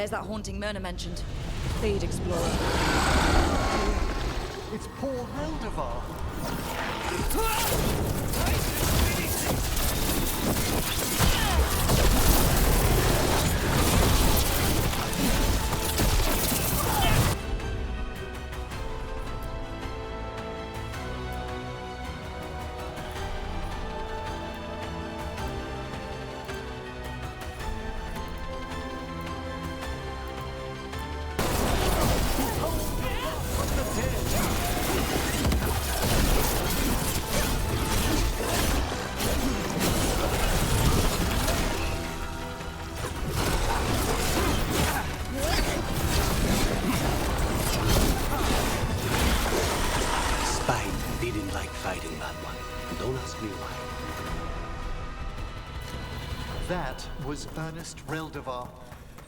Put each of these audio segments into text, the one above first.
There's that haunting Myrna mentioned. Fade Explorer. It's poor Reldevar. That was Ernest Reldevar,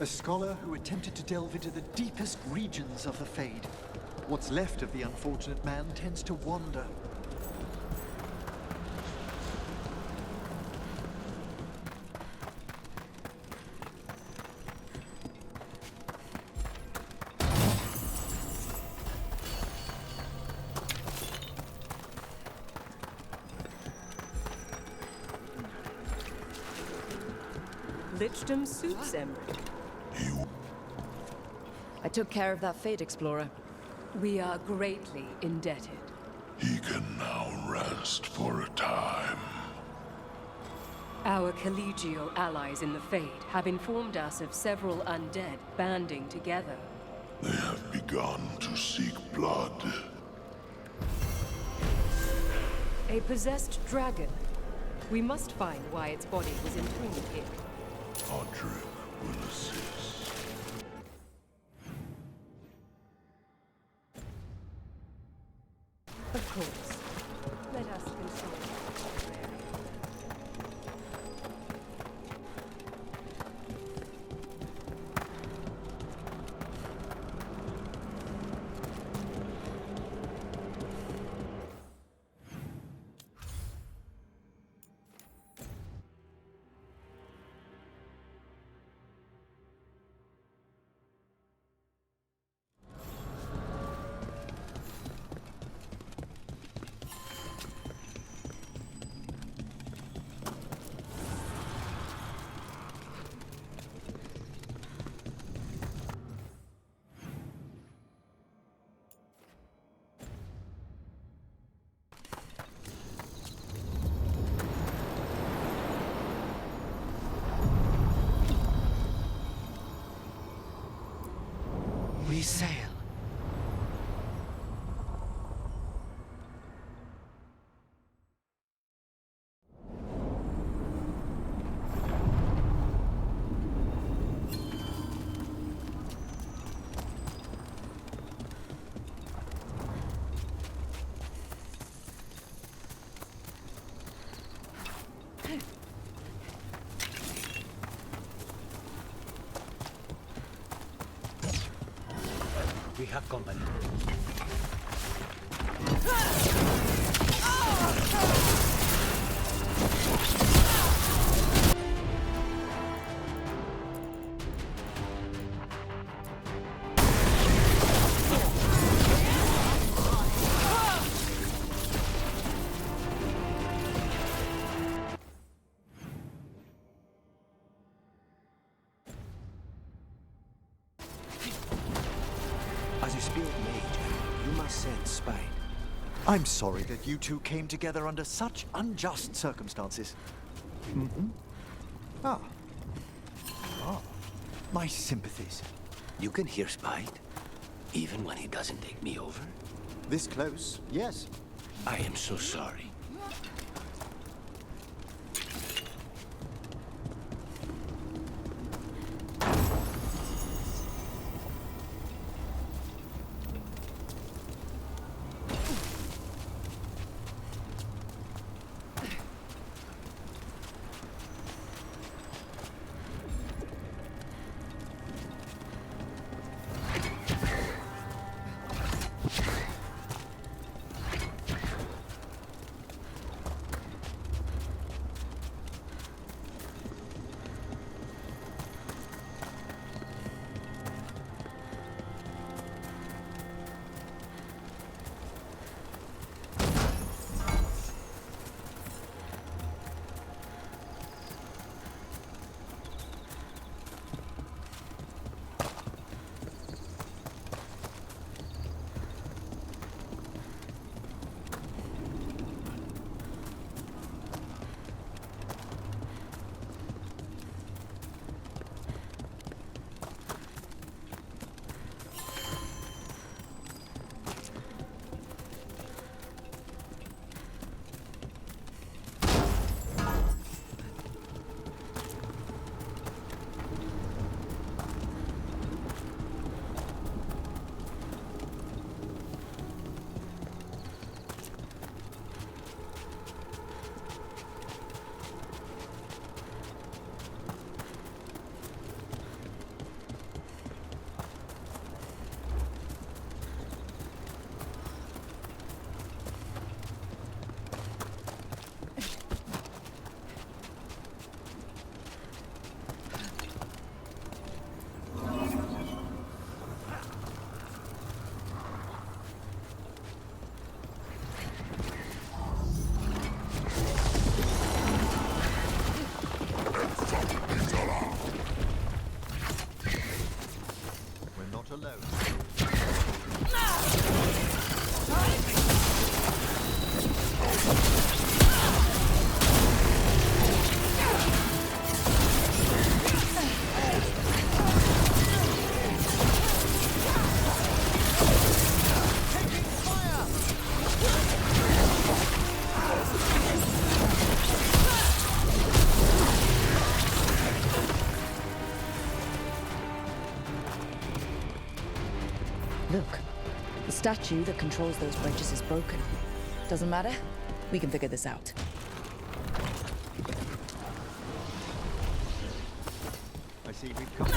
a scholar who attempted to delve into the deepest regions of the Fade. What's left of the unfortunate man tends to wander. Lichdom suits him. I took care of that Fade Explorer. We are greatly indebted. He can now rest for a time. Our collegial allies in the Fade have informed us of several undead banding together. They have begun to seek blood. A possessed dragon. We must find why its body was entombed here. Podrick will assist. Of course. Let us consult. We sail. We have company. As a spirit mage, you must sense spite. I'm sorry that you two came together under such unjust circumstances. Mm-hmm. Ah. My sympathies. You can hear Spite, even when he doesn't take me over. This close, yes. I am so sorry. statue that controls those bridges is broken. Doesn't matter. We can figure this out. I see we've come.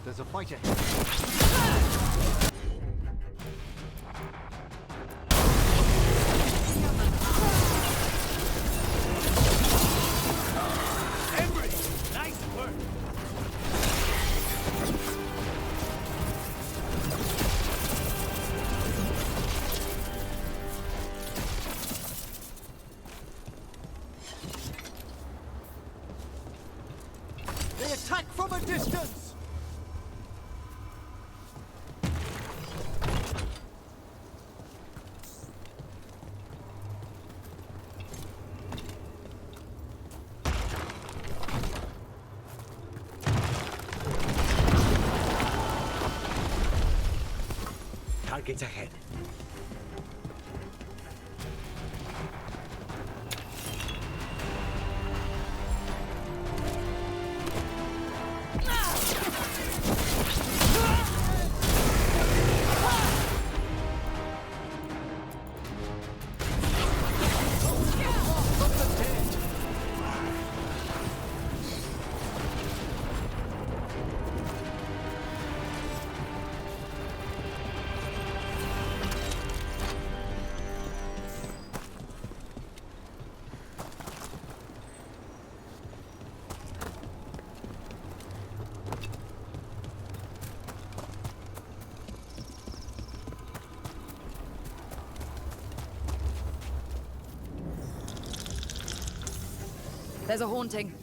There's a fight ahead. They attack from a distance! Targets ahead. There's a haunting.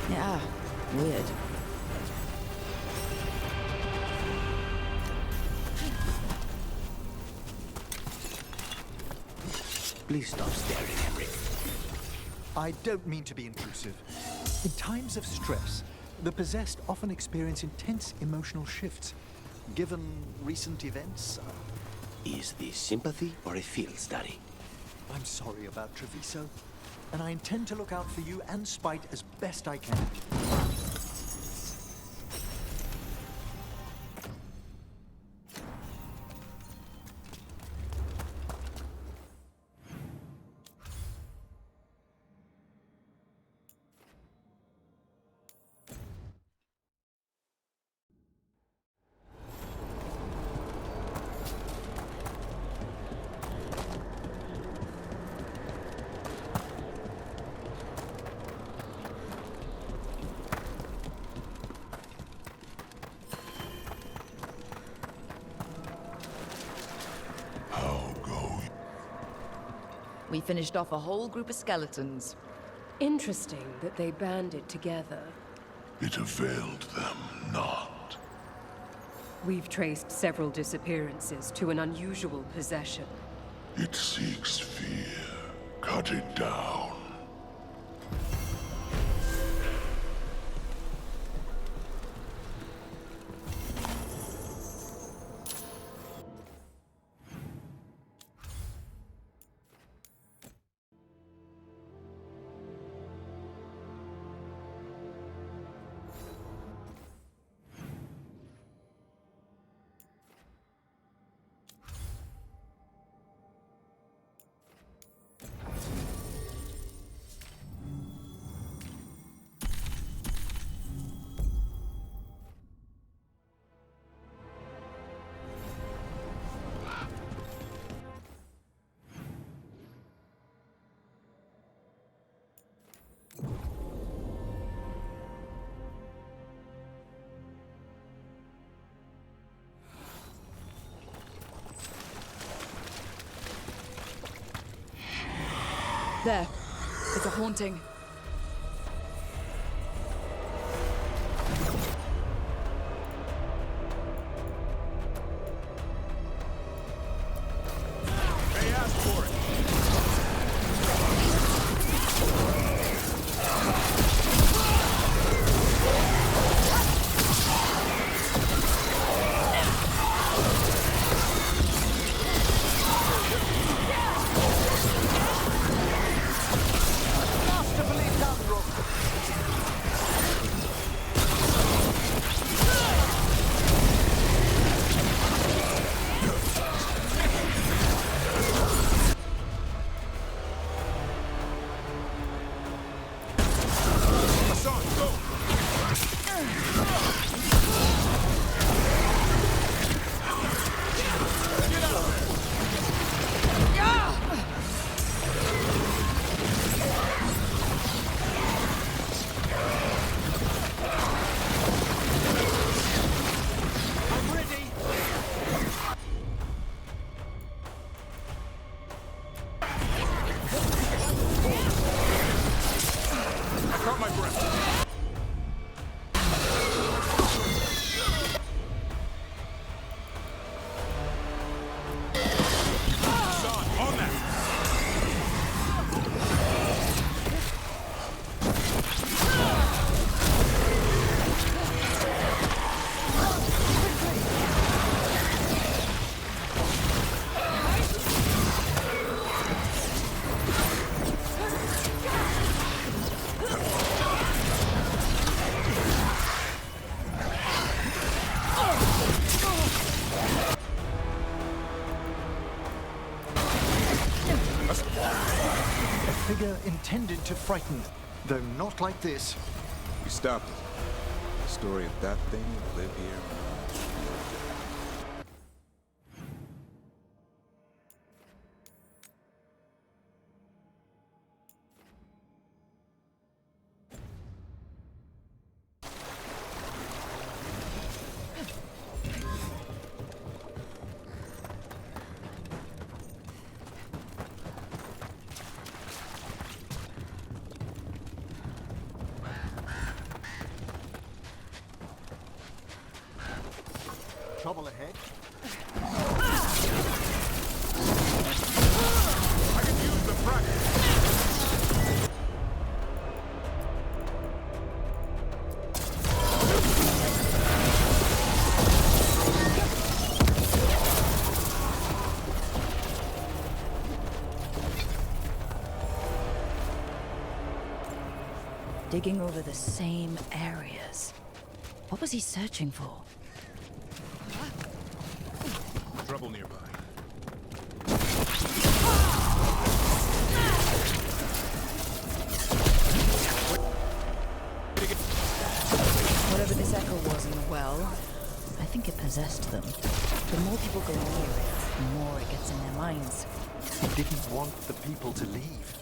Yeah, weird. Please stop staring, Henrik. I don't mean to be intrusive. In times of stress, the possessed often experience intense emotional shifts. Given recent events, Is this sympathy or a field study? I'm sorry about Treviso, and I intend to look out for you and Spite as best I can. We finished off a whole group of skeletons. Interesting that they banded together. It availed them not. We've traced several disappearances to an unusual possession. It seeks fear. Cut it down. There. It's a haunting. They asked for it. Figure intended to frighten, though not like this. We stopped it. The story of that thing will live here. Trouble ahead. I can use the practice. Digging over the same areas. What was he searching for? Trouble nearby. Whatever this echo was in the well, I think it possessed them. The more people go near it, the more it gets in their minds. It didn't want the people to leave.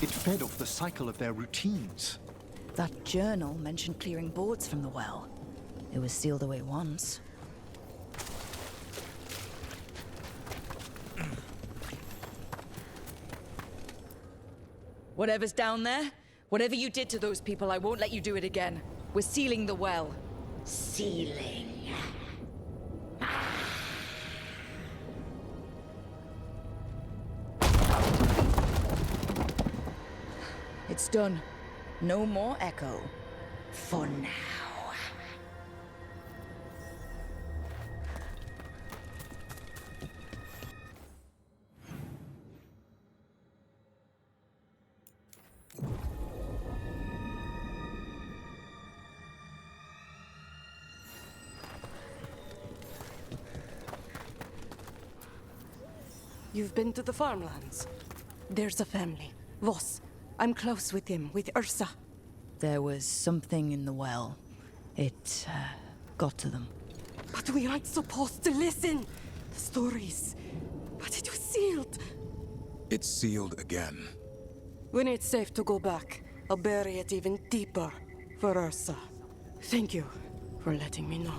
It fed off the cycle of their routines. That journal mentioned clearing boards from the well. It was sealed away once. Whatever's down there, whatever you did to those people, I won't let you do it again. We're sealing the well. Sealing. It's done. No more echo. For now. You've been to the farmlands. There's a family. Voss. I'm close with him, with Ursa. There was something in the well. It, got to them. But we aren't supposed to listen. The stories. But it was sealed. It's sealed again. When it's safe to go back, I'll bury it even deeper for Ursa. Thank you for letting me know.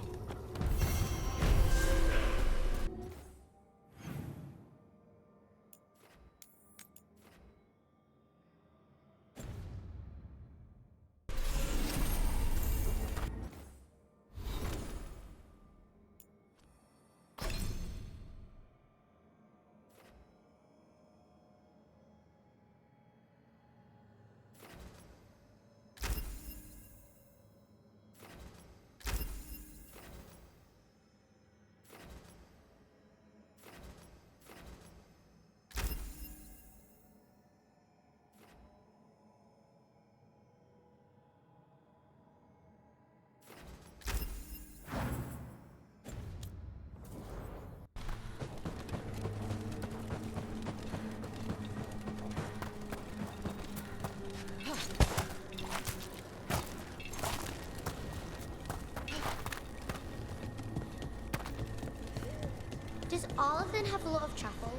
Does all of them have a lot of travel?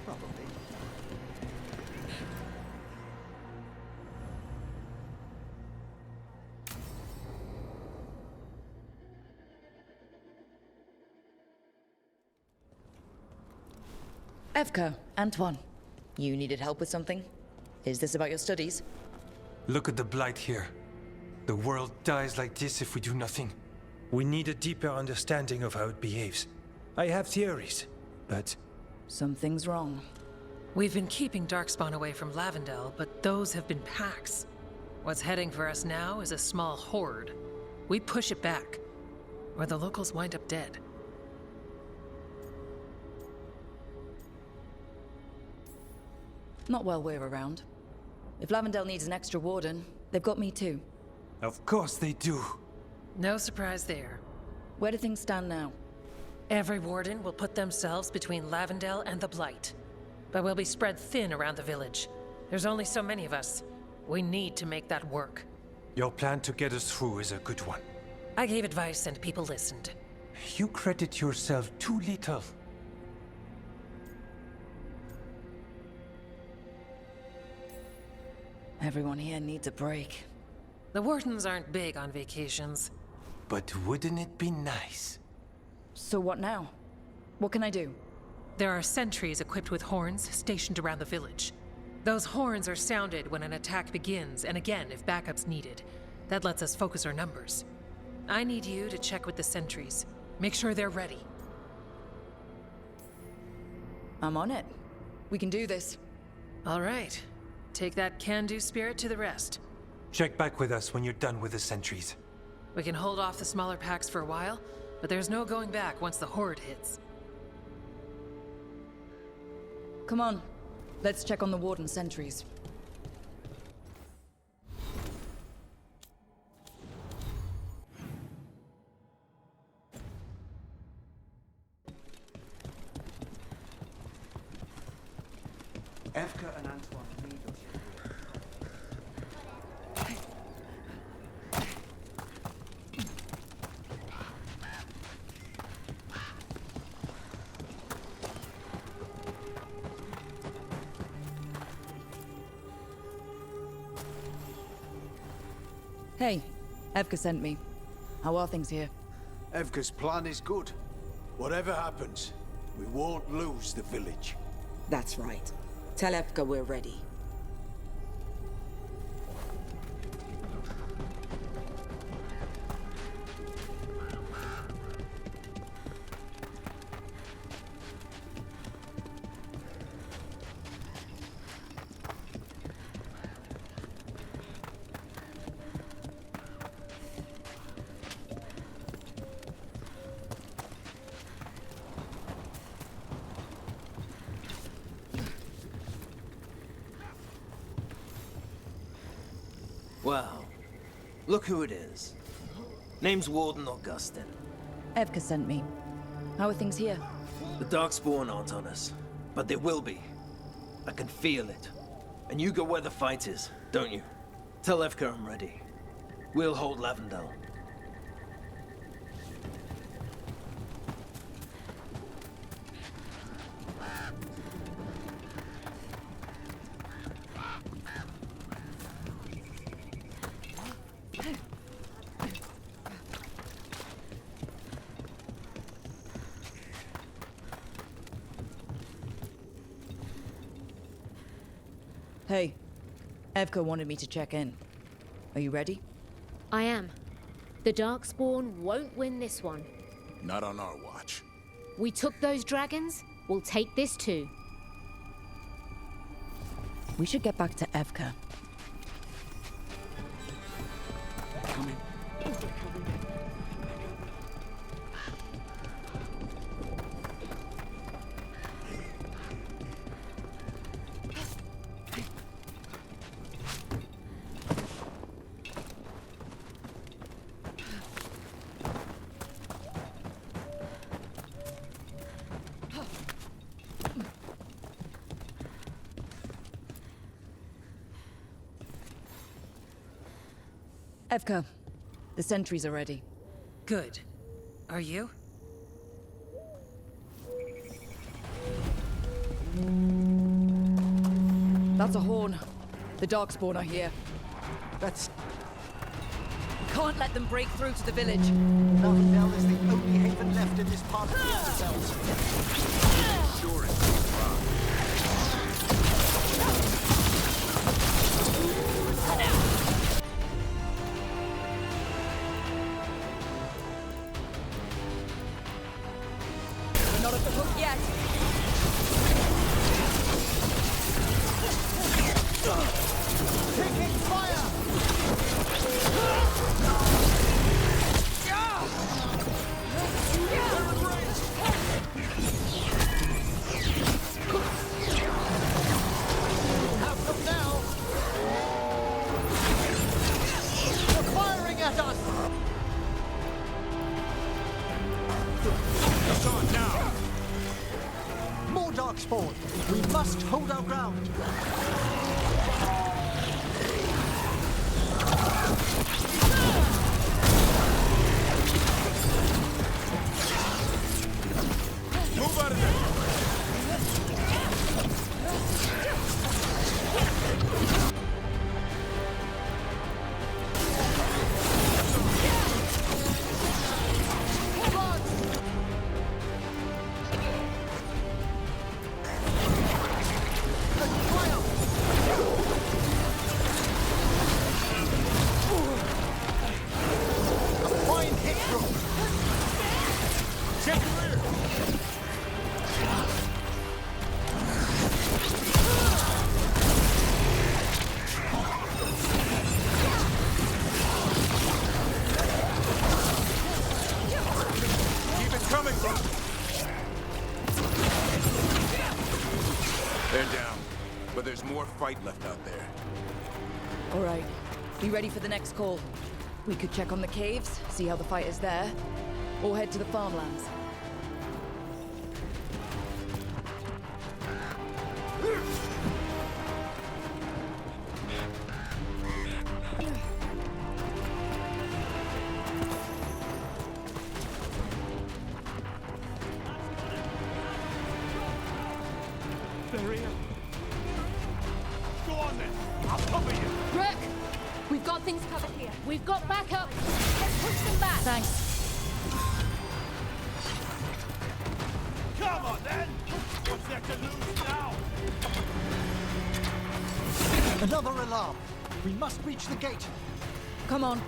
Probably. Evka, Antoine, you needed help with something? Is this about your studies? Look at the blight here. The world dies like this if we do nothing. We need a deeper understanding of how it behaves. I have theories, but... Something's wrong. We've been keeping Darkspawn away from Lavendel, but those have been packs. What's heading for us now is a small horde. We push it back, or the locals wind up dead. Not while we're around. If Lavendel needs an extra warden, they've got me too. Of course they do. No surprise there. Where do things stand now? Every warden will put themselves between Lavendel and the Blight. But we'll be spread thin around the village. There's only so many of us. We need to make that work. Your plan to get us through is a good one. I gave advice and people listened. You credit yourself too little. Everyone here needs a break. The wardens aren't big on vacations. But wouldn't it be nice? So what now? What can I do? There are sentries equipped with horns stationed around the village. Those horns are sounded when an attack begins, and again if backup's needed. That lets us focus our numbers. I need you to check with the sentries. Make sure they're ready. I'm on it. We can do this. All right. Take that can-do spirit to the rest. Check back with us when you're done with the sentries. We can hold off the smaller packs for a while, but there's no going back once the horde hits. Come on. Let's check on the warden sentries. Evka and Antoine need us. Hey, Evka sent me. How are things here? Evka's plan is good. Whatever happens, we won't lose the village. That's right. Tell Evka we're ready. Well, look who it is. Name's Warden Augustin. Evka sent me. How are things here? The Darkspawn aren't on us, but they will be. I can feel it. And you go where the fight is, don't you? Tell Evka I'm ready. We'll hold Lavendel. Hey, Evka wanted me to check in. Are you ready? I am. The Darkspawn won't win this one. Not on our watch. We took those dragons, we'll take this too. We should get back to Evka. Coming. Evka, the sentries are ready. Good. Are you? That's a horn. The Darkspawn are here. That's... Can't let them break through to the village. Lavendel is the only haven left in this part of the Undercells. Sure it's rock. We're not at the hook yet. Taking fire! Have them now! They're firing at us! It's on now! More Darkspawn! We must hold our ground! Move out of there! Fine hit, bro! Check your rear! Keep it coming, bro! They're down, but there's more fight left out there. All right. Be ready for the next call. We could check on the caves, see how the fight is there, or head to the farmlands. Go on then. I'll cover you. Rook! We've got things covered here. We've got backup. Let's push them back. Thanks. Come on then. What's there to lose now? Another alarm! We must reach the gate! Come on.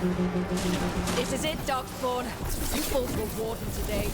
This is it, Darkspawn. You fall for Warden today.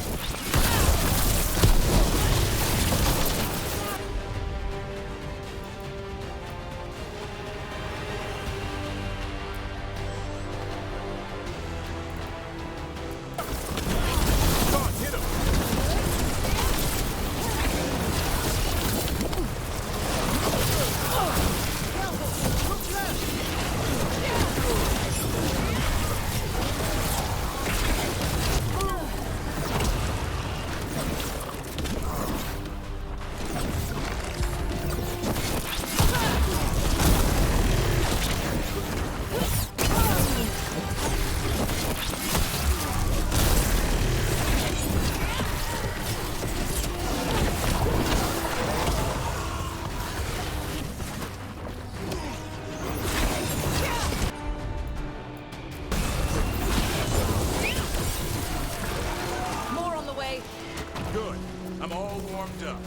Good. I'm all warmed up.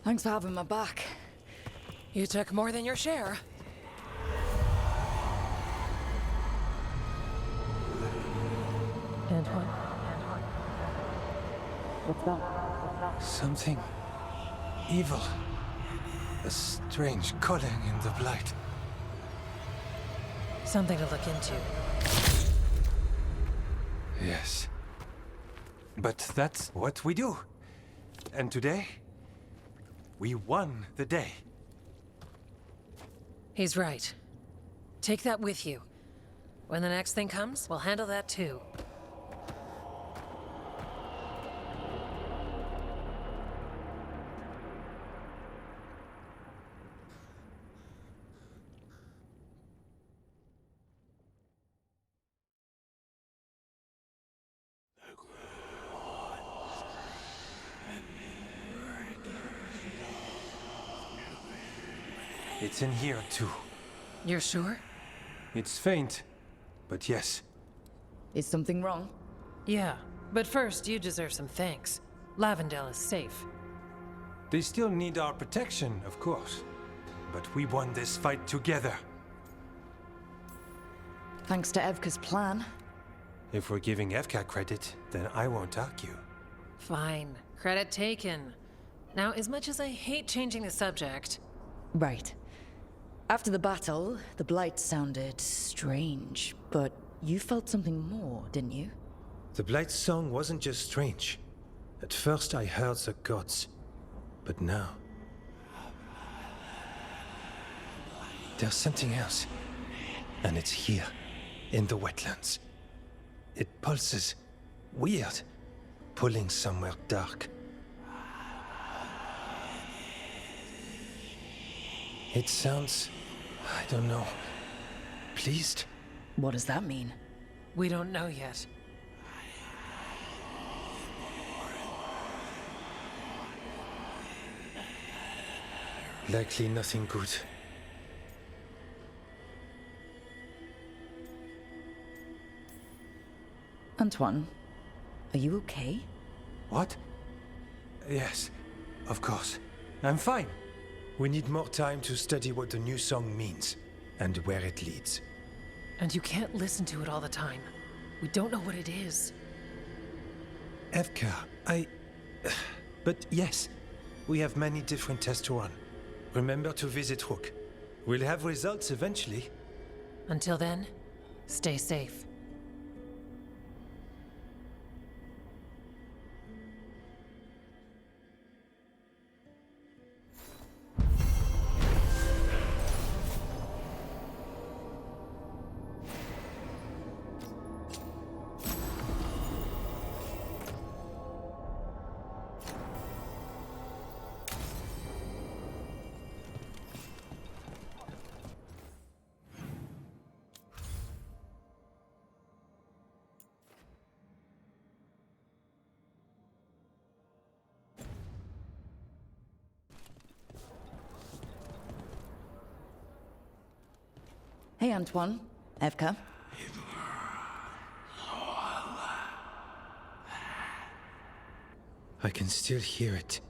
Thanks for having my back. You took more than your share. Antoine? What's that? Something evil. A strange calling in the blight. Something to look into. Yes. But that's what we do. And today, we won the day. He's right. Take that with you. When the next thing comes, we'll handle that too. It's in here too. You're sure? It's faint, but yes. Is something wrong? Yeah, but first you deserve some thanks. Lavendale is safe. They still need our protection, of course. But we won this fight together. Thanks to Evka's plan. If we're giving Evka credit, then I won't argue. Fine. Credit taken. Now, as much as I hate changing the subject... Right. After the battle, the Blight sounded strange, but you felt something more, didn't you? The Blight's song wasn't just strange. At first I heard the gods, but now... there's something else. And it's here, in the wetlands. It pulses. Weird. Pulling somewhere dark. It sounds... I don't know. Pleased? What does that mean? We don't know yet. Likely nothing good. Antoine, are you okay? What? Yes, of course. I'm fine. We need more time to study what the new song means, and where it leads. And you can't listen to it all the time. We don't know what it is. Evka, But yes, we have many different tests to run. Remember to visit Rook. We'll have results eventually. Until then, stay safe. Hey, Antoine. Evka. I can still hear it.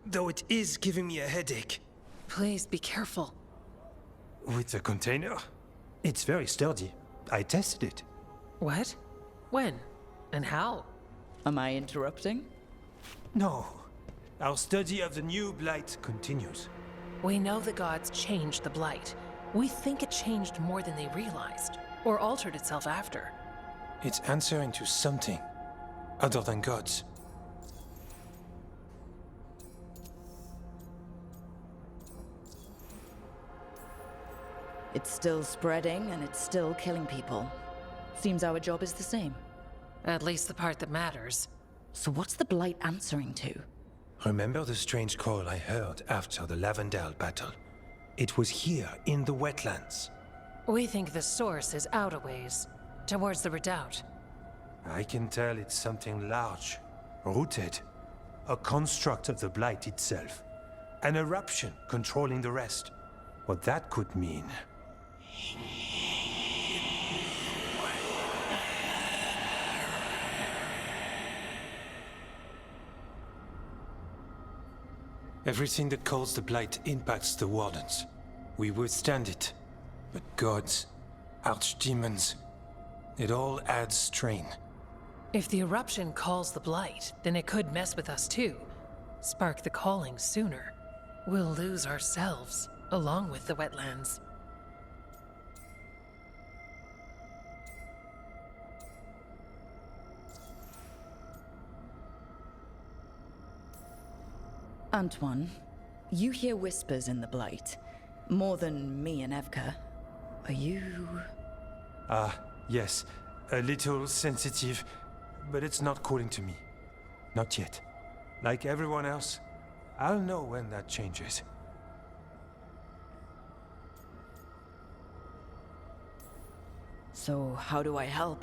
Though it is giving me a headache. Please be careful. With the container? It's very sturdy. I tested it. What? When? And how? Am I interrupting? No. Our study of the new Blight continues. We know the gods changed the Blight. We think it changed more than they realized, or altered itself after. It's answering to something other than gods. It's still spreading, and it's still killing people. Seems our job is the same. At least the part that matters. So what's the Blight answering to? Remember the strange call I heard after the Lavendale battle? It was here, in the wetlands. We think the source is out a ways, towards the redoubt. I can tell it's something large, rooted. A construct of the Blight itself. An eruption controlling the rest. What that could mean... Everything that calls the Blight impacts the Wardens. We withstand it. But gods, archdemons, it all adds strain. If the eruption calls the Blight, then it could mess with us too. Spark the calling sooner. We'll lose ourselves, along with the wetlands. Antoine, you hear whispers in the Blight. More than me and Evka. Are you... Yes. A little sensitive, but it's not calling to me. Not yet. Like everyone else, I'll know when that changes. So how do I help?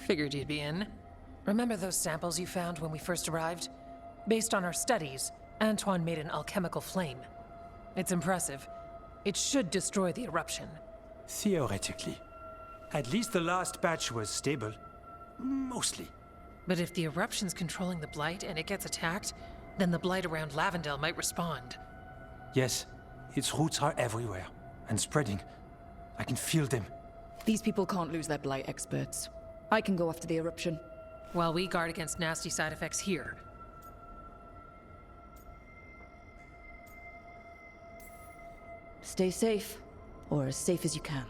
Figured you'd be in. Remember those samples you found when we first arrived? Based on our studies, Antoine made an alchemical flame. It's impressive. It should destroy the eruption. Theoretically. At least the last batch was stable. Mostly. But if the eruption's controlling the Blight and it gets attacked, then the Blight around Lavendale might respond. Yes, its roots are everywhere, and spreading. I can feel them. These people can't lose their Blight experts. I can go after the eruption. While we guard against nasty side effects here. Stay safe, or as safe as you can.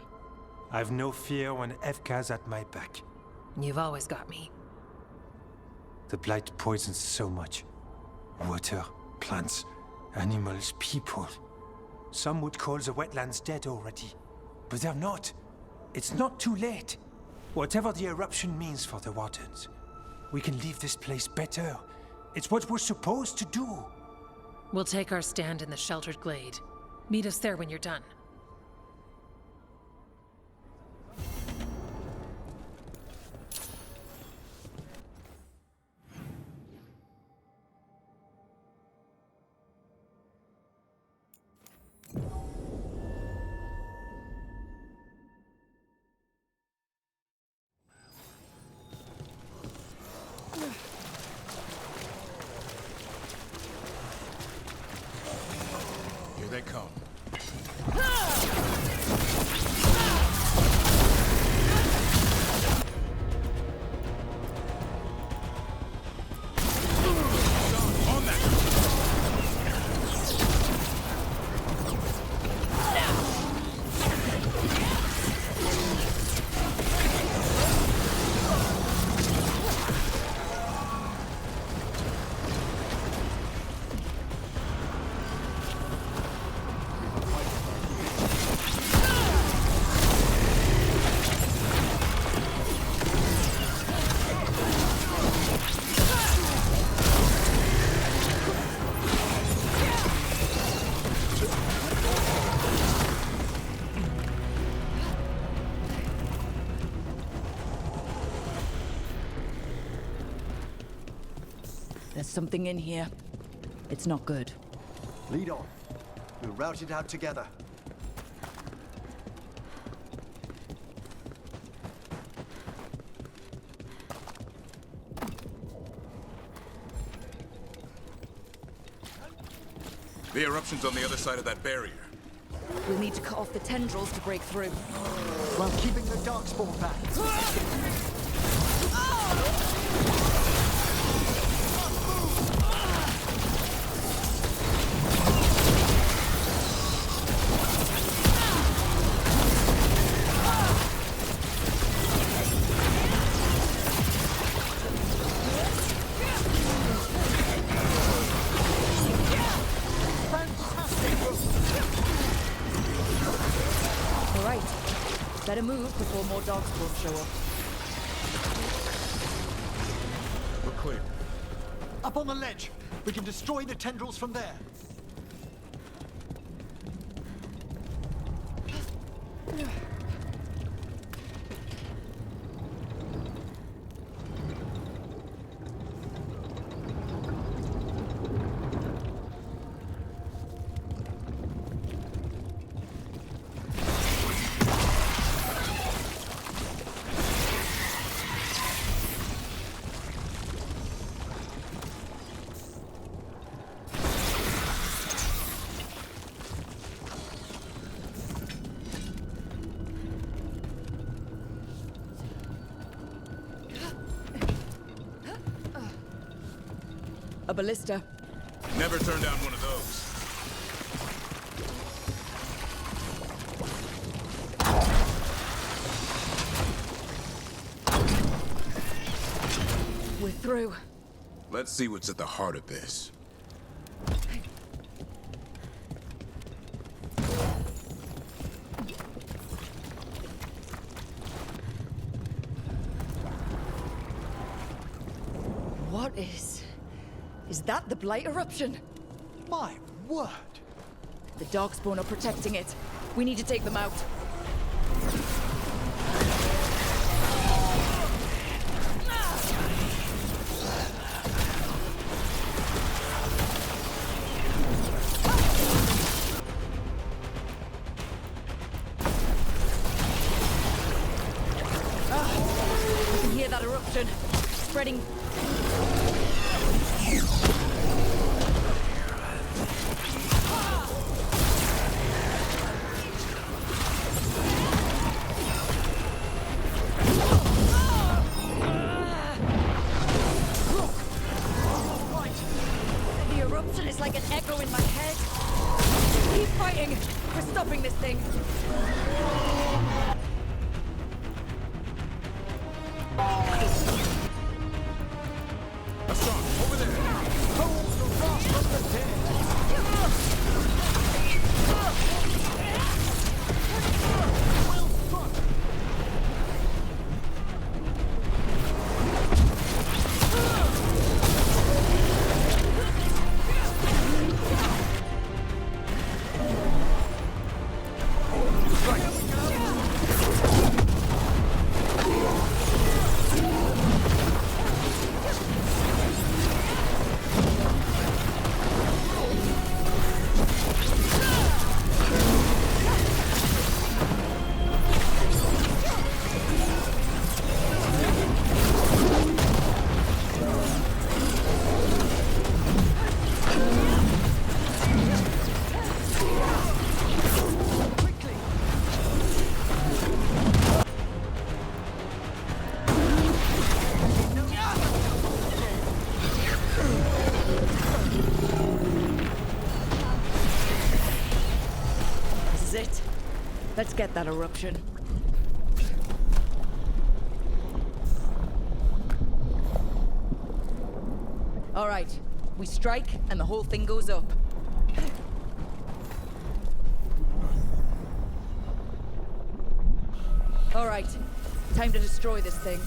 I've no fear when Evka's at my back. You've always got me. The Blight poisons so much. Water, plants, animals, people. Some would call the wetlands dead already. But they're not. It's not too late. Whatever the eruption means for the Wardens, we can leave this place better. It's what we're supposed to do. We'll take our stand in the sheltered glade. Meet us there when you're done. Here they come. There's something in here. It's not good. Lead on. We'll rout it out together. The eruption's on the other side of that barrier. We'll need to cut off the tendrils to break through. While keeping the darkspawn back. Better move before more darkspawn show up. We're clear. Up on the ledge! We can destroy the tendrils from there. A ballista. Never turn down one of those. We're through. Let's see what's at the heart of this. What is... Is that the Blight eruption? My word! The Darkspawn are protecting it. We need to take them out. I can hear that eruption. Spreading. The eruption is like an echo in my head. Keep fighting. We're stopping this thing. Over there! Hold the wrath from the dead! Well struck! Let's get that eruption. All right, we strike and the whole thing goes up. All right, time to destroy this thing.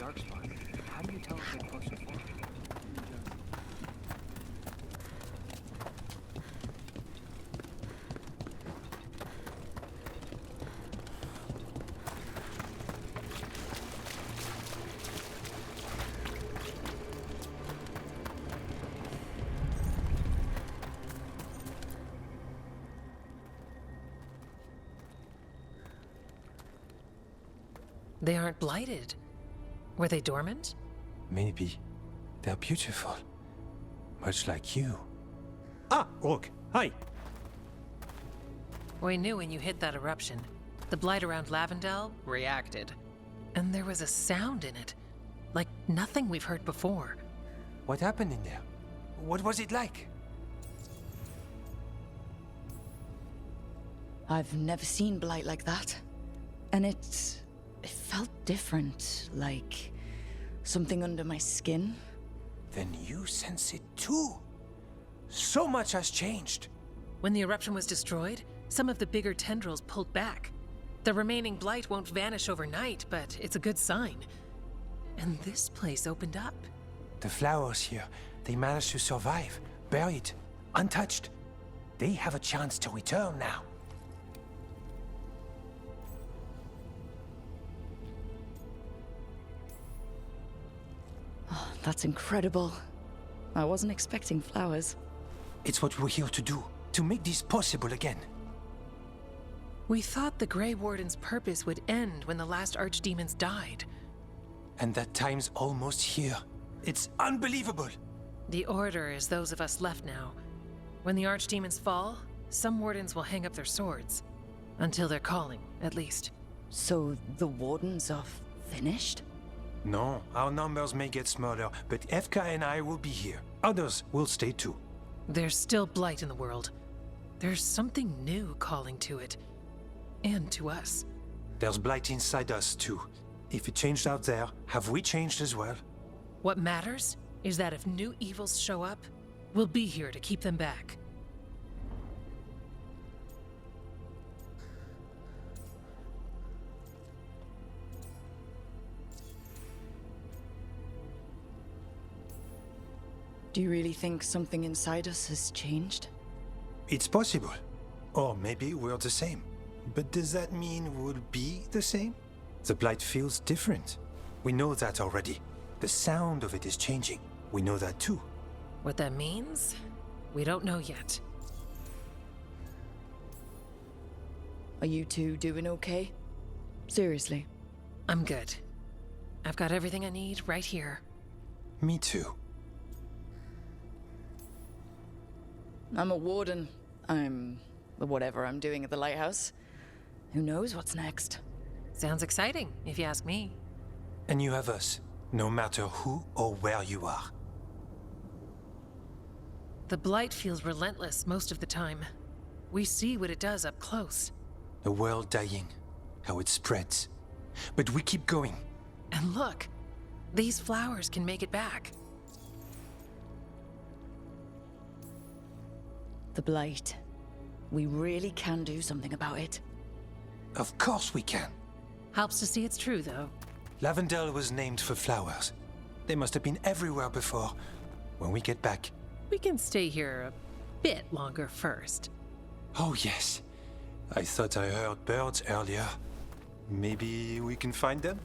dark spot. How do you tell if they're close or far? They aren't blighted. Were they dormant? Maybe. They're beautiful. Much like you. Ah, Rook. Hi. We knew when you hit that eruption. The blight around Lavendel reacted. And there was a sound in it. Like nothing we've heard before. What happened in there? What was it like? I've never seen blight like that. And it felt different, like something under my skin. Then you sense it too. So much has changed. When the eruption was destroyed, some of the bigger tendrils pulled back. The remaining blight won't vanish overnight, but it's a good sign. And this place opened up. The flowers here, they managed to survive, buried, untouched. They have a chance to return now. Oh, that's incredible. I wasn't expecting flowers. It's what we're here to do, to make this possible again. We thought the Grey Warden's purpose would end when the last archdemons died. And that time's almost here. It's unbelievable. The Order is those of us left now. When the archdemons fall, some wardens will hang up their swords. Until their calling, at least. So the wardens are finished? No, our numbers may get smaller, but Efka and I will be here. Others will stay too. There's still blight in the world. There's something new calling to it. And to us. There's blight inside us too. If it changed out there, have we changed as well? What matters is that if new evils show up, we'll be here to keep them back. Do you really think something inside us has changed? It's possible. Or maybe we're the same. But does that mean we'll be the same? The blight feels different. We know that already. The sound of it is changing. We know that too. What that means? We don't know yet. Are you two doing okay? Seriously. I'm good. I've got everything I need right here. Me too. I'm a warden. I'm whatever I'm doing at the lighthouse. Who knows what's next? Sounds exciting, if you ask me. And you have us, no matter who or where you are. The blight feels relentless most of the time. We see what it does up close. The world dying, how it spreads. But we keep going. And look, these flowers can make it back. The blight. We really can do something about it. Of course we can. Helps to see it's true, though. Lavendel was named for flowers. They must have been everywhere before. When we get back... We can stay here a bit longer first. Oh, yes. I thought I heard birds earlier. Maybe we can find them?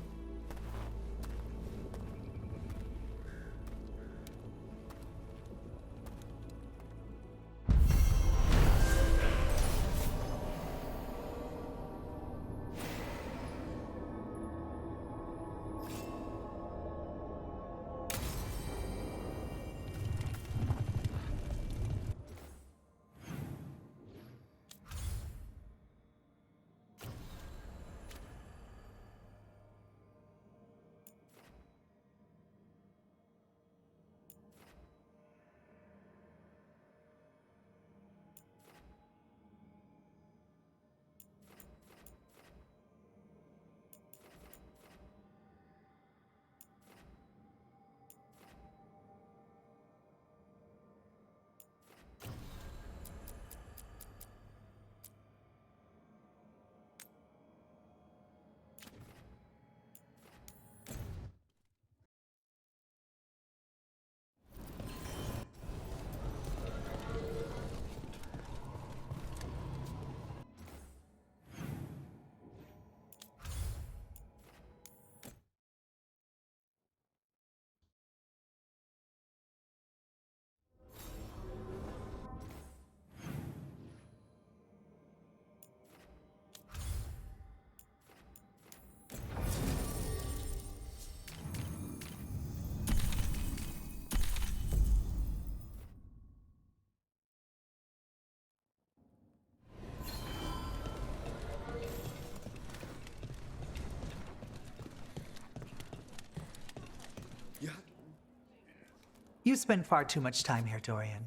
You spend far too much time here, Dorian.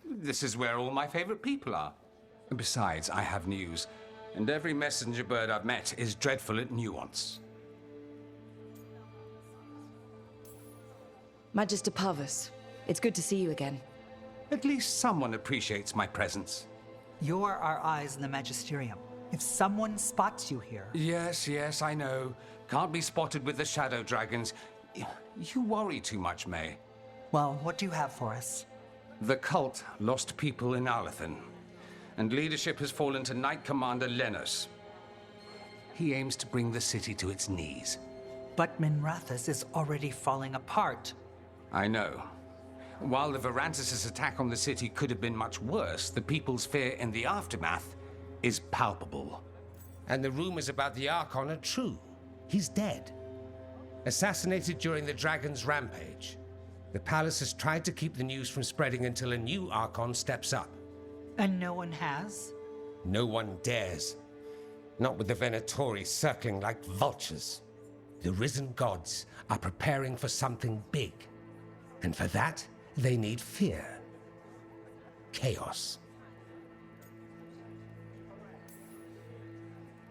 This is where all my favorite people are. And besides, I have news. And every messenger bird I've met is dreadful at nuance. Magister Parvus, it's good to see you again. At least someone appreciates my presence. You're our eyes in the Magisterium. If someone spots you here... Yes, I know. Can't be spotted with the shadow dragons. You worry too much, May. Well, what do you have for us? The cult lost people in Alathan, and leadership has fallen to Knight Commander Lenos. He aims to bring the city to its knees. But Minrathous is already falling apart. I know. While the Varantis' attack on the city could have been much worse, the people's fear in the aftermath is palpable. And the rumors about the Archon are true. He's dead. Assassinated during the Dragon's rampage. The palace has tried to keep the news from spreading until a new Archon steps up. And no one has? No one dares. Not with the Venatori circling like vultures. The risen gods are preparing for something big. And for that, they need fear. Chaos.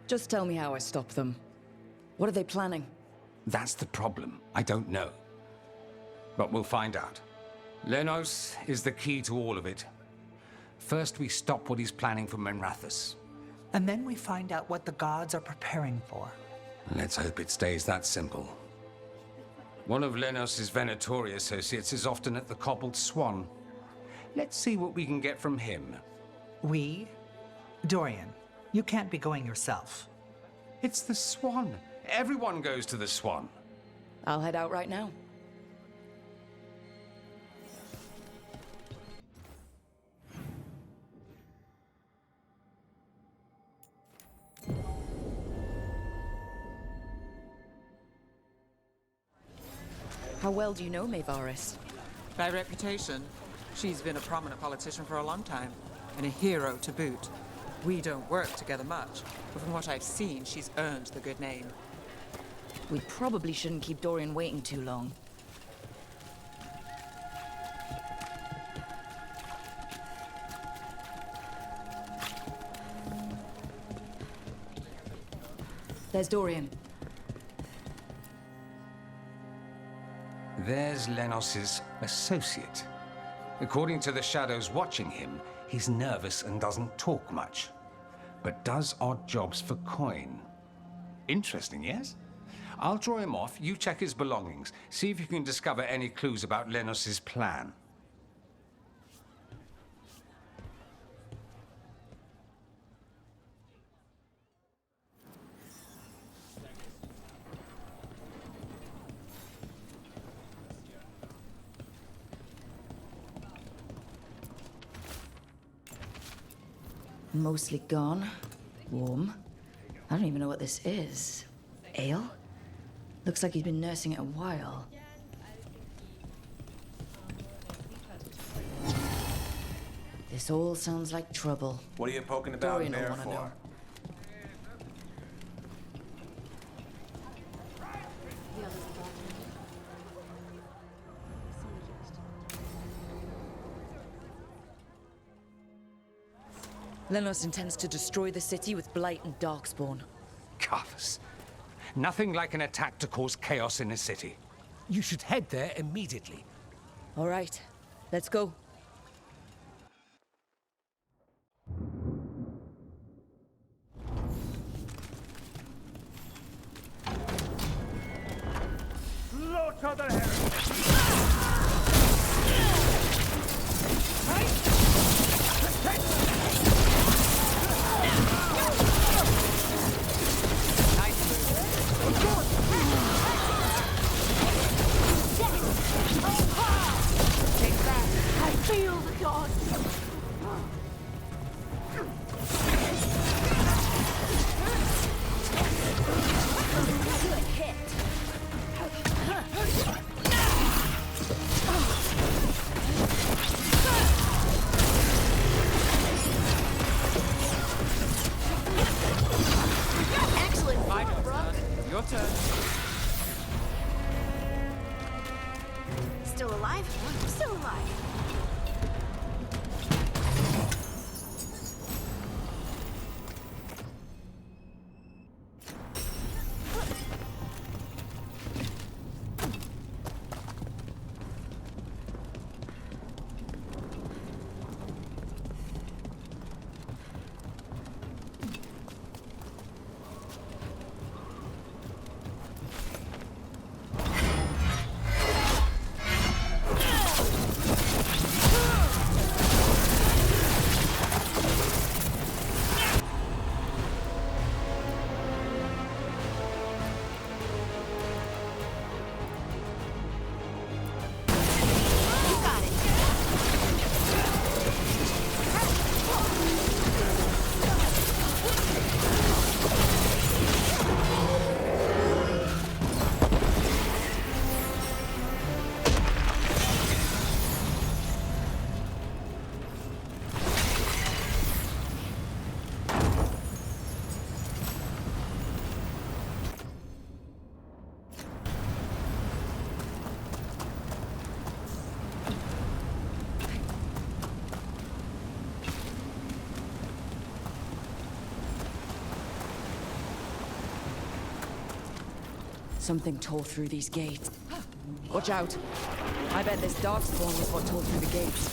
Just tell me how I stop them. What are they planning? That's the problem. I don't know. But we'll find out. Lenos is the key to all of it. First, we stop what he's planning for Minrathous. And then we find out what the gods are preparing for. Let's hope it stays that simple. One of Lenos' Venatori associates is often at the Cobbled Swan. Let's see what we can get from him. We? Dorian, you can't be going yourself. It's the Swan. Everyone goes to the Swan. I'll head out right now. How well do you know Maevaris? By reputation, she's been a prominent politician for a long time, and a hero to boot. We don't work together much, but from what I've seen, she's earned the good name. We probably shouldn't keep Dorian waiting too long. There's Dorian. There's Lenos' associate. According to the shadows watching him, he's nervous and doesn't talk much, but does odd jobs for coin. Interesting, yes? I'll draw him off, you check his belongings, see if you can discover any clues about Lenos' plan. Mostly gone. Warm. I don't even know what this is. Ale? Looks like he's been nursing it a while. This all sounds like trouble. What are you poking about Dorian will there wanna for? know. Lenos intends to destroy the city with Blight and Darkspawn. Carthus. Nothing like an attack to cause chaos in a city. You should head there immediately. All right, let's go. Slaughter the heretics! Feel the gods! Good hit. still alive? I'm still alive. Something tore through these gates. Watch out. I bet this darkspawn was what tore through the gates.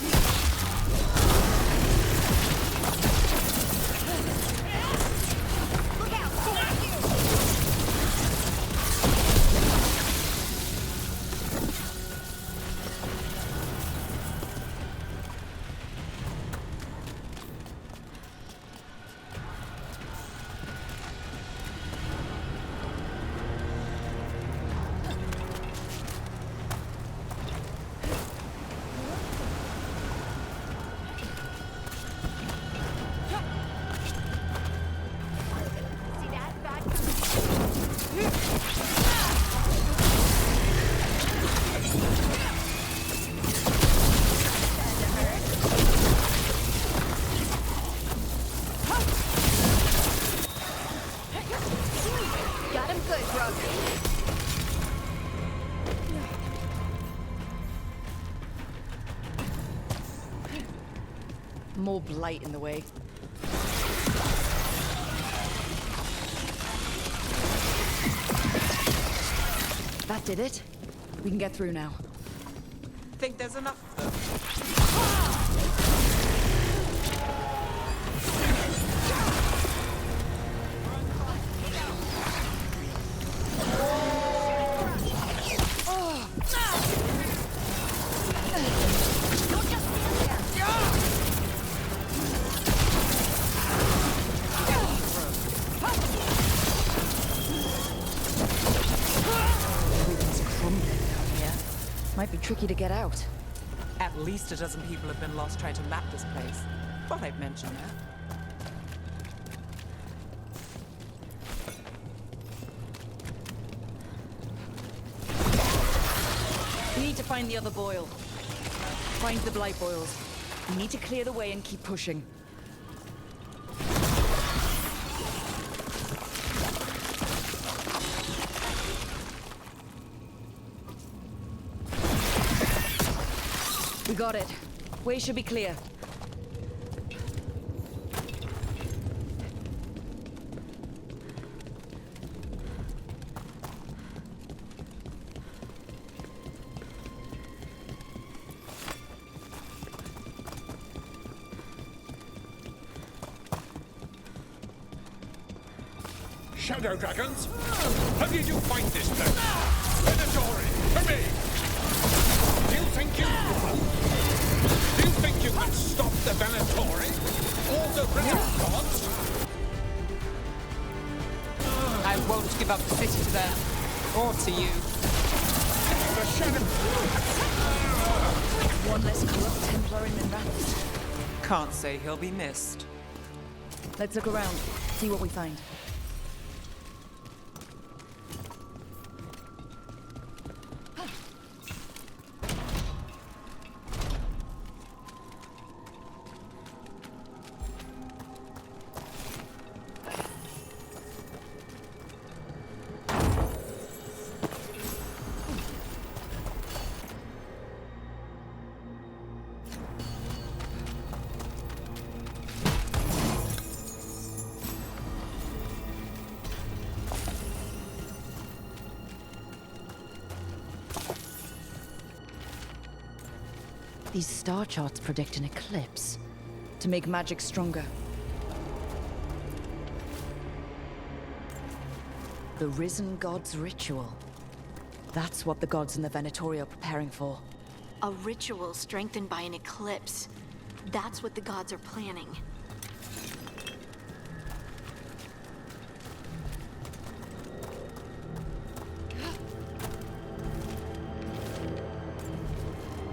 More blight in the way. That did it. We can get through now. Think there's enough of them? Might be tricky to get out. At least a dozen people have been lost trying to map this place. Thought I'd mention that. We need to find the other boil. Find the blight boils. We need to clear the way and keep pushing. We got it. Way should be clear. Shadow dragons? How did you find this place? Venatori, for me! Do you think you can stop the Venatori? All the British gods? I won't give up the city to them. Or to you. The shadow... One less corrupt Templar in Minrath. Can't say he'll be missed. Let's look around, see what we find. These star charts predict an eclipse to make magic stronger. The Risen God's ritual. That's what the gods in the Venatori are preparing for. A ritual strengthened by an eclipse. That's what the gods are planning.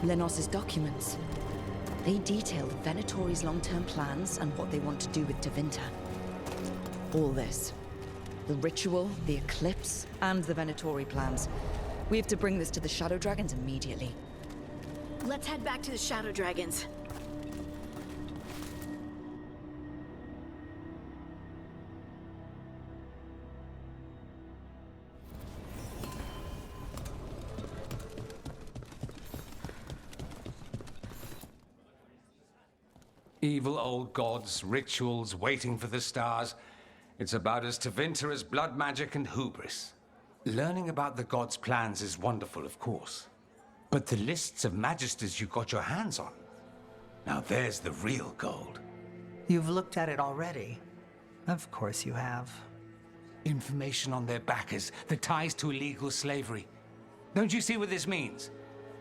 Lenos's documents. They detail the Venatori's long-term plans and what they want to do with Tevinter. All this. The ritual, the eclipse, and the Venatori plans. We have to bring this to the Shadow Dragons immediately. Let's head back to the Shadow Dragons. Evil old gods, rituals, waiting for the stars. It's about as Tevinter as blood magic and hubris. Learning about the gods' plans is wonderful, of course. But the lists of magisters you got your hands on, now there's the real gold. You've looked at it already. Of course you have. Information on their backers, the ties to illegal slavery. Don't you see what this means?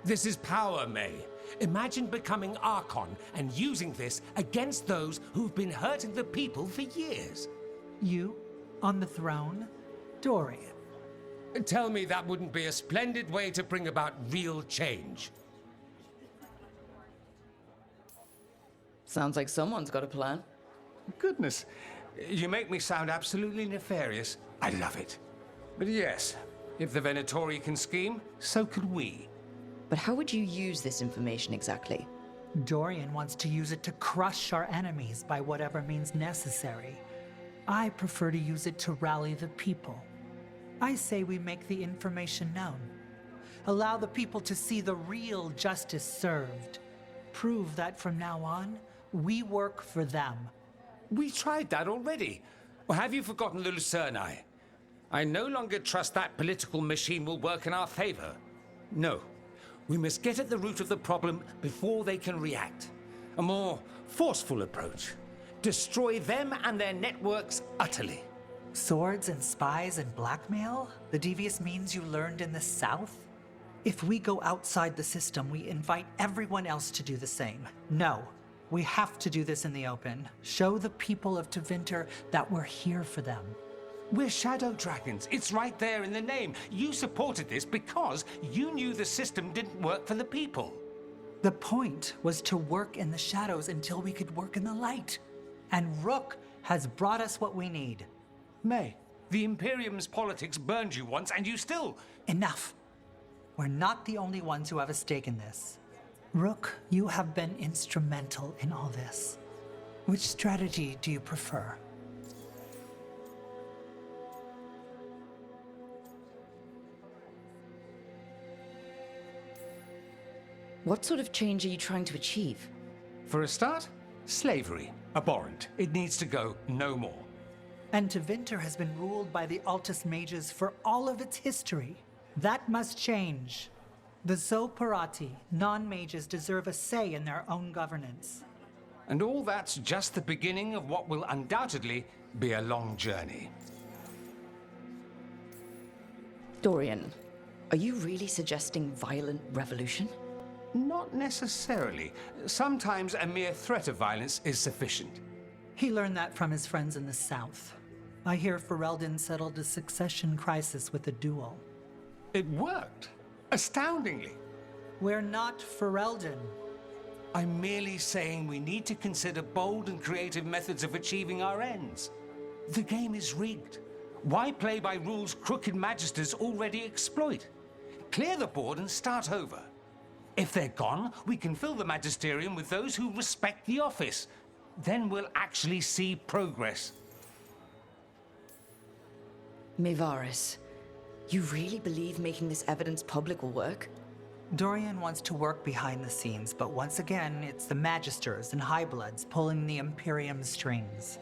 This is power, May. Imagine becoming Archon and using this against those who've been hurting the people for years. You? On the throne? Dorian. Tell me that wouldn't be a splendid way to bring about real change. Sounds like someone's got a plan. Goodness, you make me sound absolutely nefarious. I love it. But yes, if the Venatori can scheme, so could we. But how would you use this information exactly? Dorian wants to use it to crush our enemies by whatever means necessary. I prefer to use it to rally the people. I say we make the information known. Allow the people to see the real justice served. Prove that from now on, we work for them. We tried that already. Or have you forgotten the Lucerni? I no longer trust that political machine will work in our favor. No. We must get at the root of the problem before they can react. A more forceful approach. Destroy them and their networks utterly. Swords and spies and blackmail? The devious means you learned in the South? If we go outside the system, we invite everyone else to do the same. No, we have to do this in the open. Show the people of Tevinter that we're here for them. We're Shadow Dragons. It's right there in the name. You supported this because you knew the system didn't work for the people. The point was to work in the shadows until we could work in the light. And Rook has brought us what we need. May, the Imperium's politics burned you once and you still... Enough. We're not the only ones who have a stake in this. Rook, you have been instrumental in all this. Which strategy do you prefer? What sort of change are you trying to achieve? For a start, slavery. Abhorrent. It needs to go no more. And Tevinter has been ruled by the Altus Mages for all of its history. That must change. The Zoparati, non-mages, deserve a say in their own governance. And all that's just the beginning of what will undoubtedly be a long journey. Dorian, are you really suggesting violent revolution? Not necessarily. Sometimes a mere threat of violence is sufficient. He learned that from his friends in the South. I hear Ferelden settled a succession crisis with a duel. It worked. Astoundingly. We're not Ferelden. I'm merely saying we need to consider bold and creative methods of achieving our ends. The game is rigged. Why play by rules crooked magisters already exploit? Clear the board and start over. If they're gone, we can fill the magisterium with those who respect the office. Then we'll actually see progress. Mevaris, you really believe making this evidence public will work? Dorian wants to work behind the scenes, but once again, it's the Magisters and Highbloods pulling the Imperium's strings.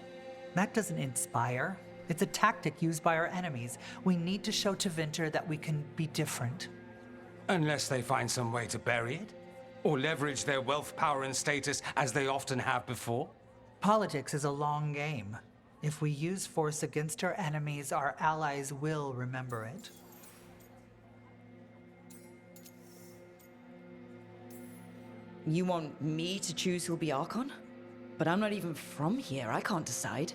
That doesn't inspire. It's a tactic used by our enemies. We need to show Tevinter that we can be different. Unless they find some way to bury it? Or leverage their wealth, power, and status as they often have before? Politics is a long game. If we use force against our enemies, our allies will remember it. You want me to choose who'll be Archon? But I'm not even from here. I can't decide.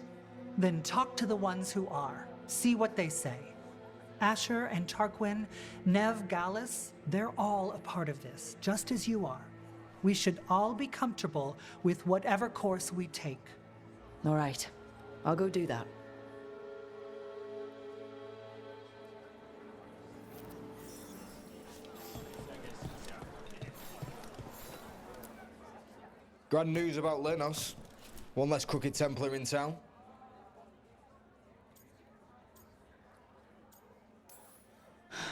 Then talk to the ones who are. See what they say. Asher and Tarquin, Nev, Gallus, they're all a part of this, just as you are. We should all be comfortable with whatever course we take. All right. I'll go do that. Grand news about Lenos. One less crooked Templar in town.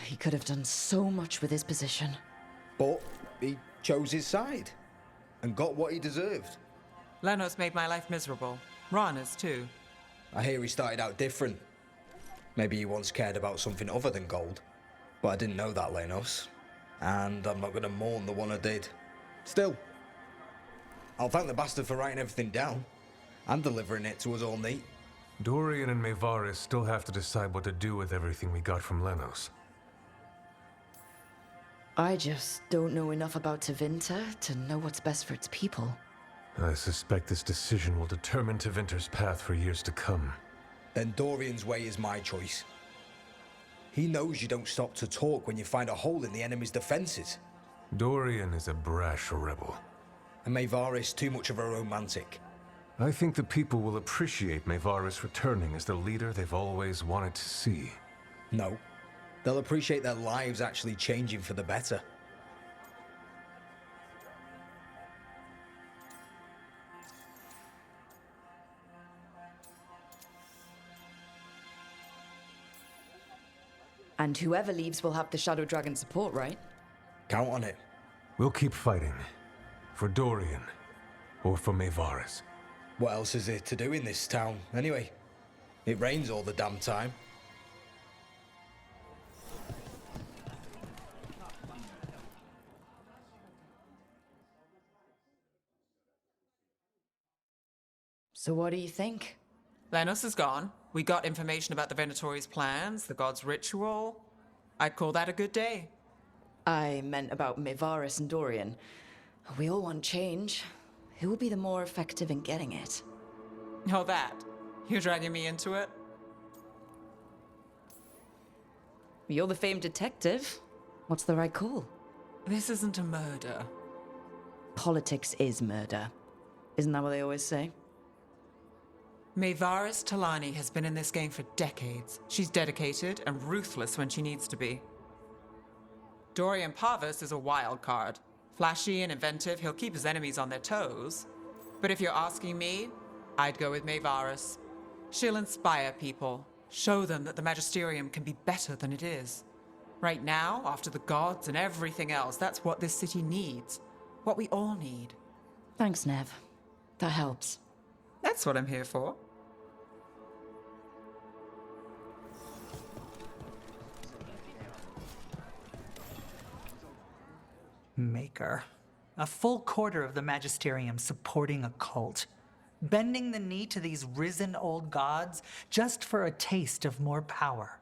He could have done so much with his position. But he chose his side and got what he deserved. Lenos made my life miserable. Rana's too. I hear he started out different. Maybe he once cared about something other than gold. But I didn't know that, Lenos. And I'm not going to mourn the one I did. Still, I'll thank the bastard for writing everything down and delivering it to us all neat. Dorian and Maevaris still have to decide what to do with everything we got from Lenos. I just don't know enough about Tevinter to know what's best for its people. I suspect this decision will determine Tevinter's path for years to come. Then Dorian's way is my choice. He knows you don't stop to talk when you find a hole in the enemy's defenses. Dorian is a brash rebel. And Maevaris too much of a romantic. I think the people will appreciate Maevaris returning as the leader they've always wanted to see. No. They'll appreciate their lives actually changing for the better. And whoever leaves will have the Shadow Dragon support, right? Count on it. We'll keep fighting. For Dorian. Or for Maevaris. What else is there to do in this town, anyway? It rains all the damn time. So what do you think? Lenos is gone. We got information about the Venatori's plans, the god's ritual. I'd call that a good day. I meant about Maevaris and Dorian. We all want change. Who will be the more effective in getting it? Oh, that. You're dragging me into it? You're the famed detective. What's the right call? This isn't a murder. Politics is murder. Isn't that what they always say? Maevaris Talani has been in this game for decades. She's dedicated and ruthless when she needs to be. Dorian Parvis is a wild card. Flashy and inventive, he'll keep his enemies on their toes. But if you're asking me, I'd go with Maevaris. She'll inspire people, show them that the Magisterium can be better than it is. Right now, after the gods and everything else, that's what this city needs. What we all need. Thanks, Nev. That helps. That's what I'm here for. Maker. A full quarter of the Magisterium supporting a cult. Bending the knee to these risen old gods just for a taste of more power.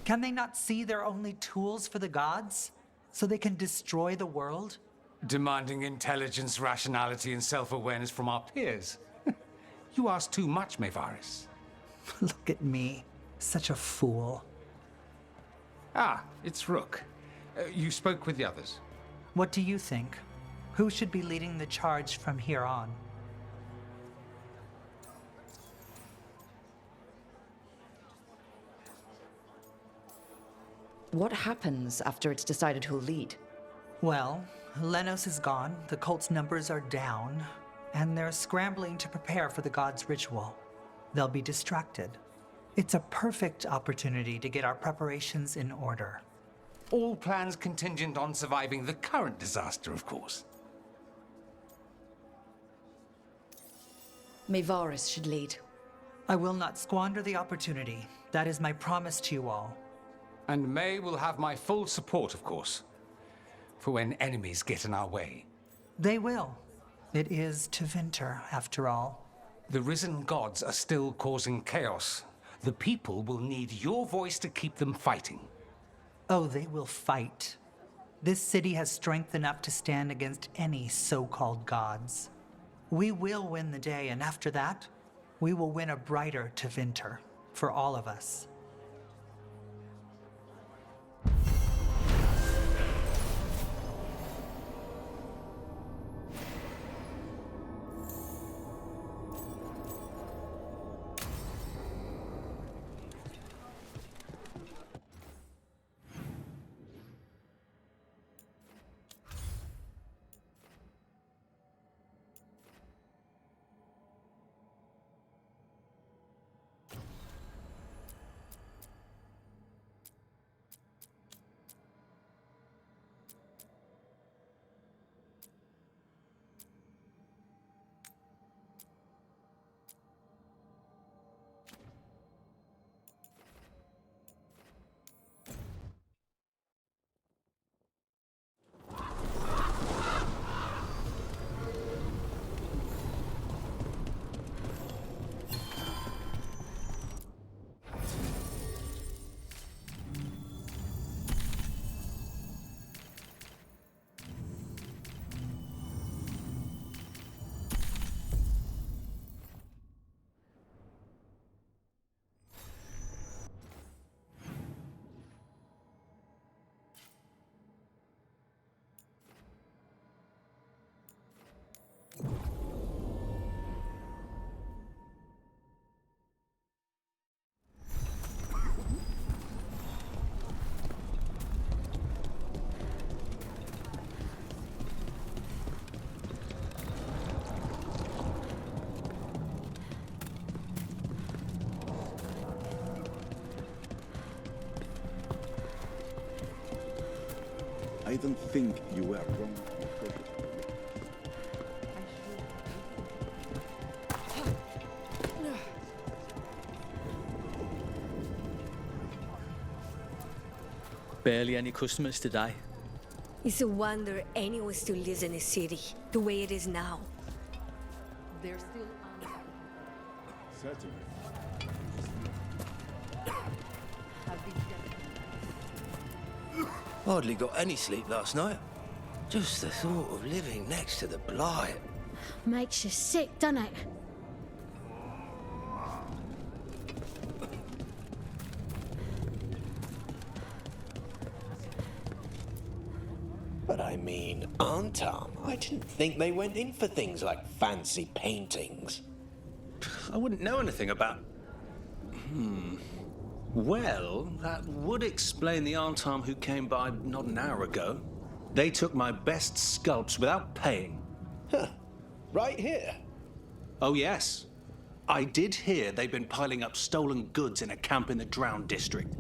Can they not see they're only tools for the gods? So they can destroy the world? Demanding intelligence, rationality, and self-awareness from our peers. You ask too much, Maevaris. Look at me. Such a fool. Ah, it's Rook. You spoke with the others. What do you think? Who should be leading the charge from here on? What happens after it's decided who'll lead? Well, Lenos is gone, the cult's numbers are down, and they're scrambling to prepare for the god's ritual. They'll be distracted. It's a perfect opportunity to get our preparations in order. All plans contingent on surviving the current disaster, of course. Maevaris should lead. I will not squander the opportunity. That is my promise to you all. And May will have my full support, of course. For when enemies get in our way. They will. It is Tevinter, after all. The risen gods are still causing chaos. The people will need your voice to keep them fighting. Oh, they will fight. This city has strength enough to stand against any so-called gods. We will win the day, and after that, we will win a brighter Tevinter for all of us. I don't think you were wrong. Barely any customers today. It's a wonder anyone still lives in the city, the way it is now. They're still Certainly. Hardly got any sleep last night. Just the thought of living next to the Blight. Makes you sick, doesn't it? But I mean, Antam, I didn't think they went in for things like fancy paintings. I wouldn't know anything about... Well, that would explain the Antam who came by not an hour ago. They took my best sculpts without paying. Huh. Right here? Oh, yes. I did hear they've been piling up stolen goods in a camp in the Drowned district.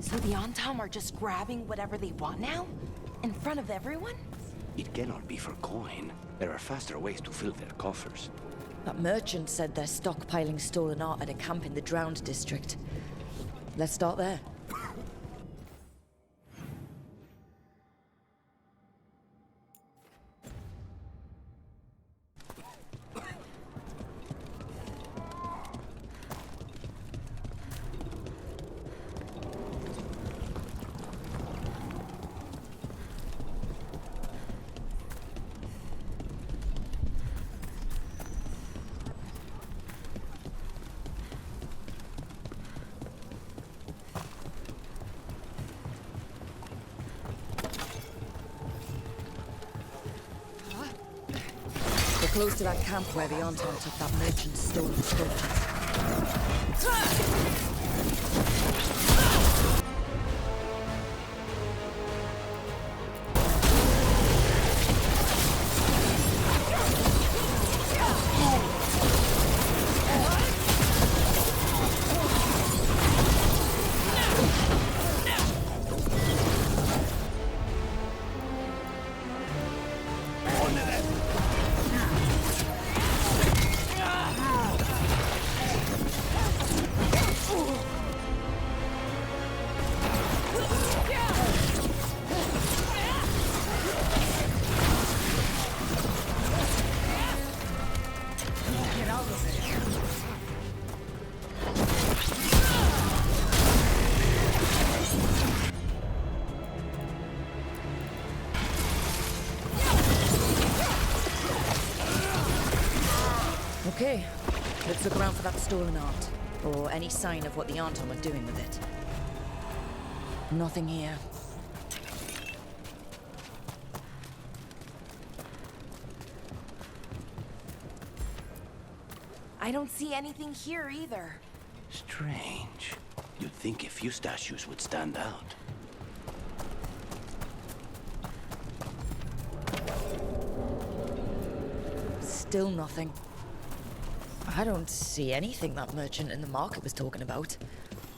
So the Antam are just grabbing whatever they want now? In front of everyone? It cannot be for coin. There are faster ways to fill their coffers. That merchant said they're stockpiling stolen art at a camp in the Drowned district. Let's start there. Close to that camp where the Antam took that merchant's stolen sculptures. Okay, let's look around for that stolen art, or any sign of what the Arntom are doing with it. Nothing here. I don't see anything here either. Strange. You'd think a few statues would stand out. Still nothing. I don't see anything that merchant in the market was talking about.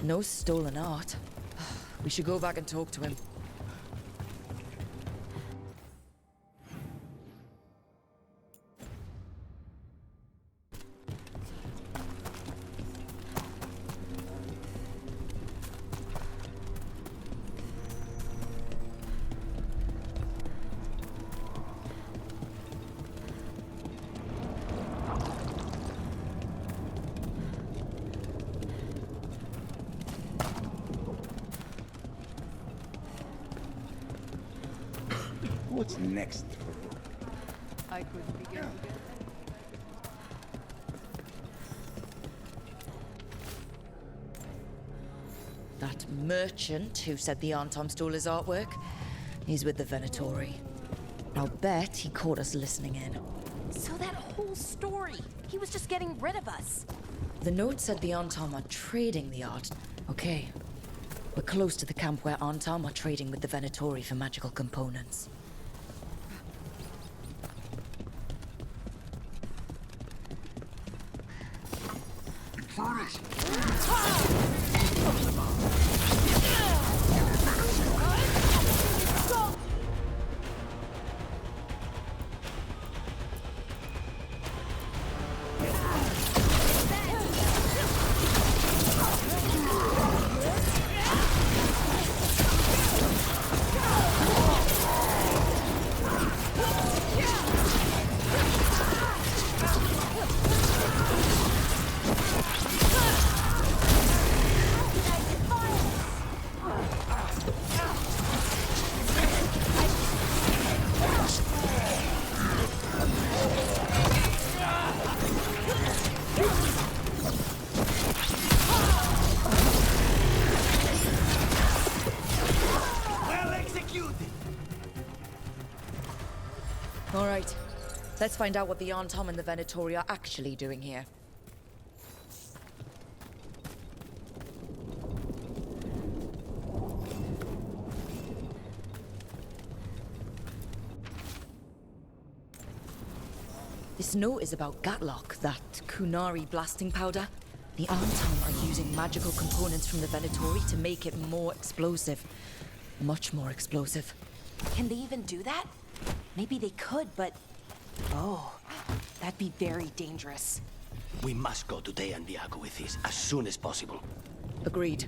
No stolen art. We should go back and talk to him. What's next? I couldn't begin to get That merchant who said the Arntom stole his artwork, he's with the Venatori. I'll bet he caught us listening in. So that whole story, he was just getting rid of us. The note said the Arntom are trading the art. Okay. We're close to the camp where Arntom are trading with the Venatori for magical components. All right. Let's find out what the Arntom and the Venatori are actually doing here. This note is about Gatlock, that Kunari blasting powder. The Arntom are using magical components from the Venatori to make it more explosive. Much more explosive. Can they even do that? Maybe they could, but... Oh, that'd be very dangerous. We must go to Day and Viago with this as soon as possible. Agreed.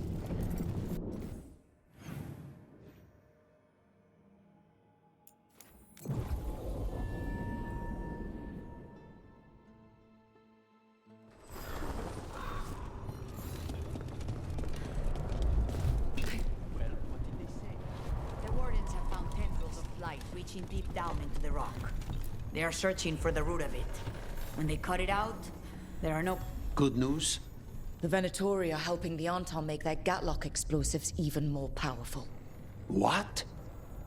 Reaching deep down into the rock. They are searching for the root of it. When they cut it out, there are no... Good news? The Venatori are helping the Arntom make their Gatlock explosives even more powerful. What?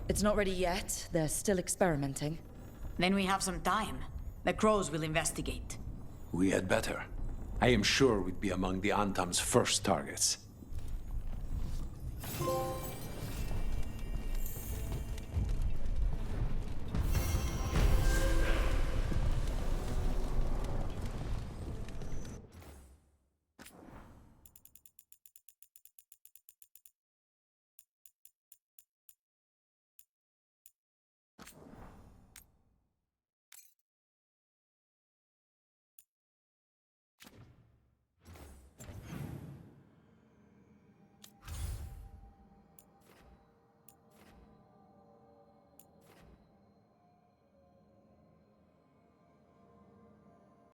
It's not ready yet. They're still experimenting. Then we have some time. The Crows will investigate. We had better. I am sure we'd be among the Arntom's first targets.